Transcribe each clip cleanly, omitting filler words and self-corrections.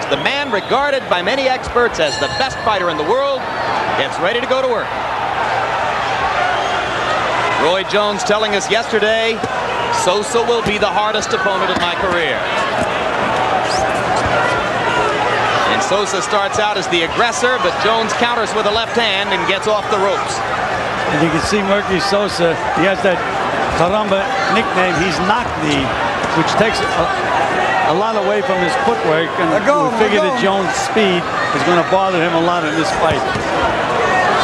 Next, the man regarded by many experts as the best fighter in the world gets ready to go to work. Roy Jones telling us yesterday, Sosa will be the hardest opponent of my career. And Sosa starts out as the aggressor, but Jones counters with a left hand and gets off the ropes. And you can see Merqui Sosa, he has that caramba nickname. He's knock-knee, which takes a lot away from his footwork, and we figure that Jones' speed is going to bother him a lot in this fight.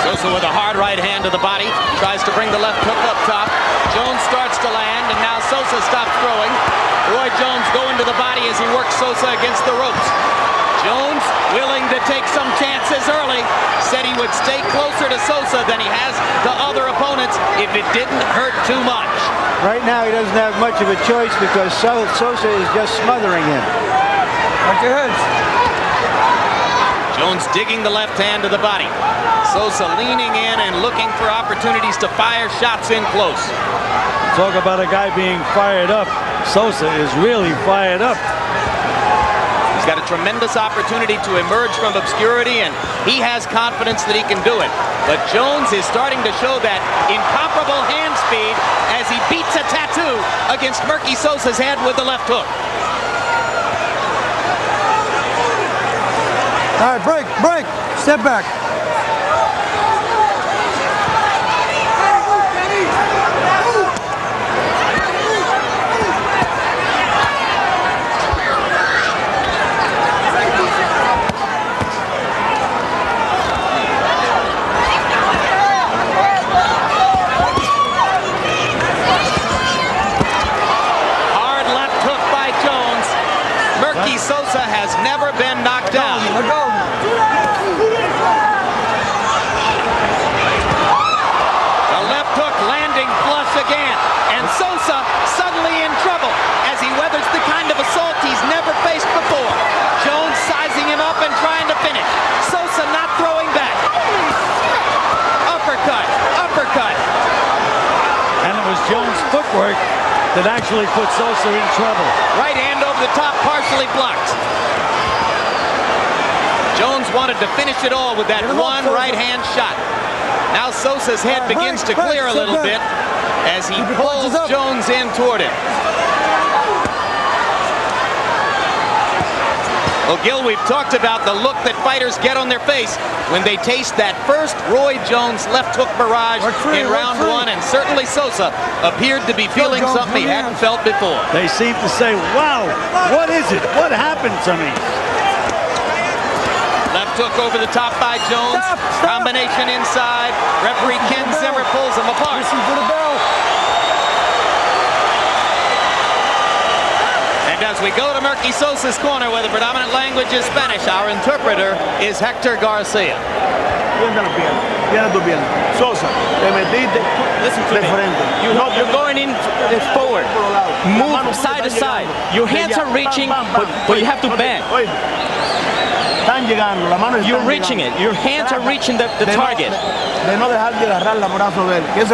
Sosa with a hard right hand to the body, tries to bring the left hook up top. Jones starts to land, and now Sosa stops throwing. Roy Jones going to the body as he works Sosa against the ropes. Jones, willing to take some chances early, said he would stay closer to Sosa than he has to other opponents if it didn't hurt too much. Right now he doesn't have much of a choice because Sosa is just smothering him. Watch your heads. Jones digging the left hand to the body. Sosa leaning in and looking for opportunities to fire shots in close. Talk about a guy being fired up. Sosa is really fired up. He's got a tremendous opportunity to emerge from obscurity, and he has confidence that he can do it. But Jones is starting to show that incomparable hand speed as he beats a tattoo against Merqui Sosa's head with the left hook. All right, break, step back. Sosa has never been knocked down. Let go. The left hook landing flush again, and Sosa suddenly in trouble as he weathers the kind of assault he's never faced before. Jones sizing him up and trying to finish. Sosa not throwing back. Uppercut, uppercut. And it was Jones' footwork that actually put Sosa in trouble. Right hand over the top, partially blocked. Jones wanted to finish it all with that one right hand shot. Now Sosa's head begins to clear a little bit as he pulls Jones in toward him. Well, Gil, we've talked about the look that fighters get on their face when they taste that first Roy Jones left hook barrage in round one, and certainly Sosa appeared to be feeling something he hadn't felt before. They seem to say, wow, what is it? What happened to me? Left hook over the top by Jones. Combination inside. Referee Ken Zimmer pulls them apart. Listen to the bell. And as we go to Merqui Sosa's corner, where the predominant language is Spanish, our interpreter is Hector Garcia. Sosa, Listen to me. You're going in forward. Move side to side. Your hands are reaching, but you have to bend. You're reaching it. Your hands are reaching the target.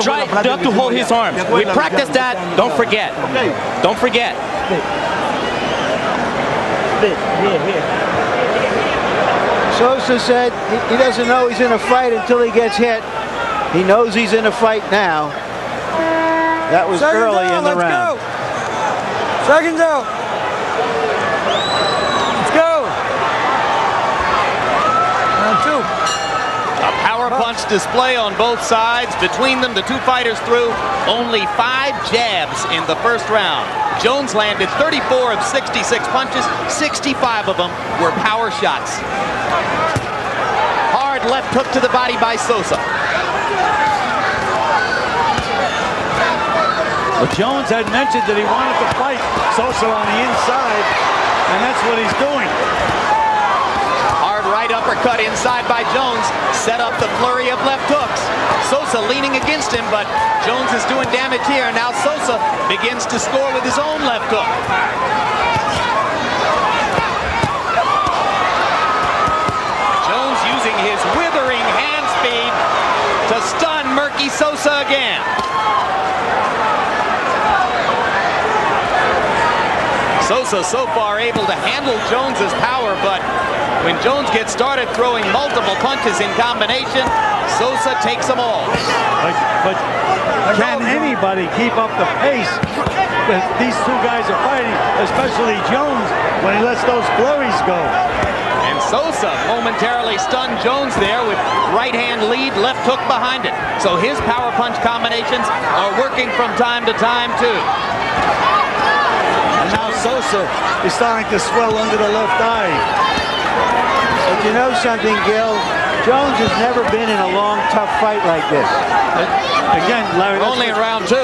Try not to hold his arms. We practice that. Don't forget. Don't forget. Sosa said he doesn't know he's in a fight until he gets hit. He knows he's in a fight now. That was early in the round. Seconds out. Let's go. Round two. A power punch display on both sides. Between them, the two fighters threw only 5 jabs in the first round. Jones landed 34 of 66 punches. 65 of them were power shots. Hard left hook to the body by Sosa. Well, Jones had mentioned that he wanted to fight Sosa on the inside, and that's what he's doing. Hard right uppercut inside by Jones set up the flurry of left hooks. Sosa leaning against him, but Jones is doing damage here. Now Sosa begins to score with his own left hook. Jones using his withering hand speed to stun Merqui Sosa again. Sosa so far able to handle Jones's power, but when Jones gets started throwing multiple punches in combination, Sosa takes them all. But can anybody keep up the pace that these two guys are fighting, especially Jones, when he lets those flurries go? And Sosa momentarily stunned Jones there with right hand lead, left hook behind it. So his power punch combinations are working from time to time too. And now Sosa is starting to swell under the left eye. But you know something, Gil? Jones has never been in a long, tough fight like this. Again, Larry, We're only in round 2.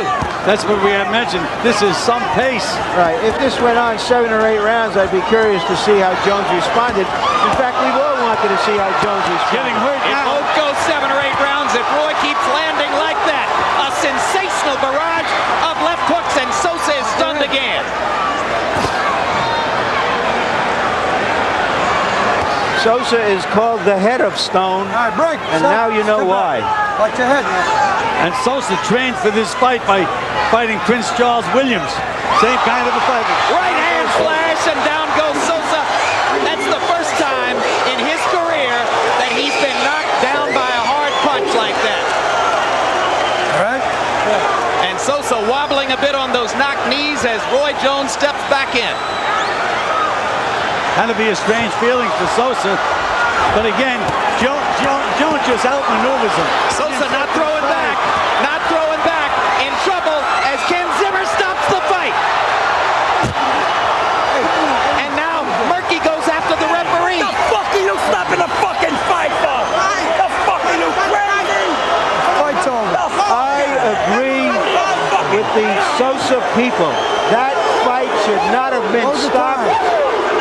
That's what we had mentioned. This is some pace. Right. If this went on 7 or 8 rounds, I'd be curious to see how Jones responded. In fact, we've all wanted to see how Jones responded. Getting hurt It now. won't go 7 or 8 rounds if Roy keeps landing like that. A sensational barrage of left hooks, and Sosa is stunned again. Sosa is called the head of stone, All right, break. and Stop. now you know Step why. back. Watch your head, man. And Sosa trained for this fight by fighting Prince Charles Williams. Same kind of a fight. Right hand flash, and down goes Sosa. That's the first time in his career that he's been knocked down by a hard punch like that. All right? And Sosa wobbling a bit on those knocked knees as Roy Jones steps back in. Had to be a strange feeling for Sosa. But again, Jones just outmaneuvers him. Sosa not throwing back, not throwing back, in trouble as Ken Zimmer stops the fight. And now Merqui goes after the referee. The fuck are you stopping the fucking fight for? The fuck are you crazy? Fight's over. I agree with the Sosa people. That fight should not have been stopped.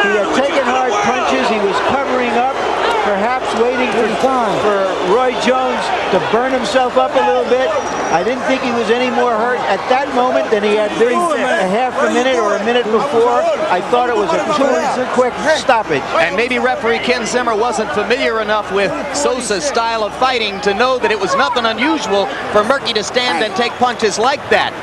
He had taken hard punches. He was covering up, perhaps waiting for Roy Jones to burn himself up a little bit. I didn't think he was any more hurt at that moment than he had been a half a minute or a minute before. I thought it was a too quick stoppage. And maybe referee Ken Zimmer wasn't familiar enough with Sosa's style of fighting to know that it was nothing unusual for Merqui to stand and take punches like that.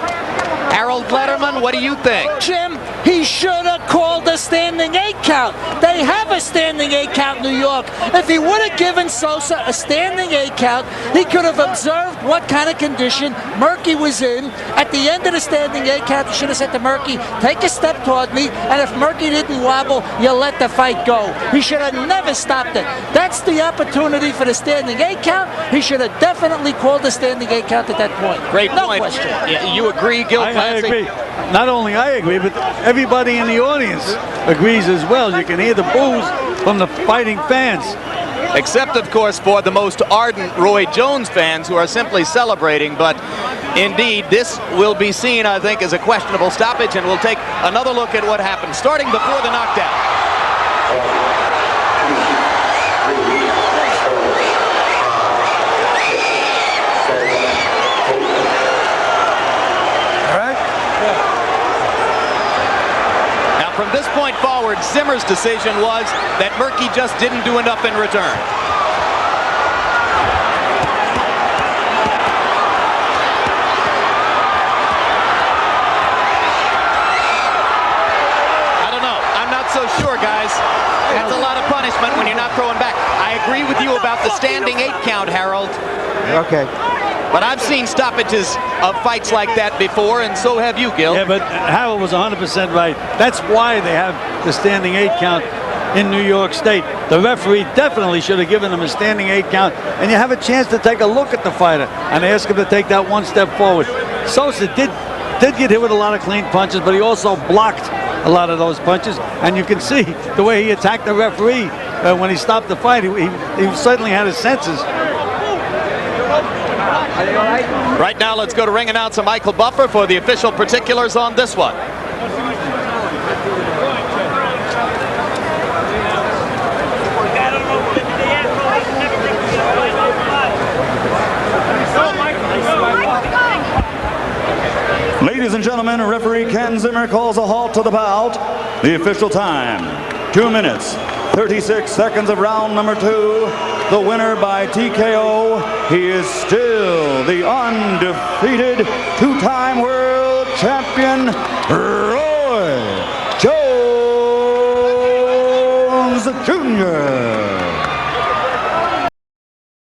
Harold Letterman, what do you think? Jim, he should have called a standing 8 count. They have a standing 8 count in New York. If he would have given Sosa a standing 8 count, he could have observed what kind of condition Merqui was in. At the end of the standing 8 count, he should have said to Merqui, take a step toward me, and if Merqui didn't wobble, you let the fight go. He should have never stopped it. That's the opportunity for the standing 8 count. He should have definitely called the standing 8 count at that point. Great no point. question. Yeah, you agree, Gil I Clancy? agree. Not only I agree, but everybody in the audience agrees as well. You can hear the boos from the fighting fans. Except, of course, for the most ardent Roy Jones fans who are simply celebrating. But indeed, this will be seen, I think, as a questionable stoppage, and we'll take another look at what happened, starting before the knockdown. From this point forward, Zimmer's decision was that Merqui just didn't do enough in return. I don't know. I'm not so sure, guys. That's a lot of punishment when you're not throwing back. I agree with you about the standing 8 count, Harold. Okay. But I've seen stoppages of fights like that before, and so have you, Gil. Yeah, but Harold was 100% right. That's why they have the standing 8 count in New York State. The referee definitely should have given him a standing 8 count, and you have a chance to take a look at the fighter and ask him to take that one step forward. Sosa did get hit with a lot of clean punches, but he also blocked a lot of those punches, and you can see the way he attacked the referee when he stopped the fight. He certainly had his senses. Right now, let's go to ring announcer Michael Buffer for the official particulars on this one. Ladies and gentlemen, referee Ken Zimmer calls a halt to the bout. The official time, 2 minutes, 36 seconds of round number 2. The winner by TKO. He is still the undefeated 2-time world champion, Roy Jones. Jr.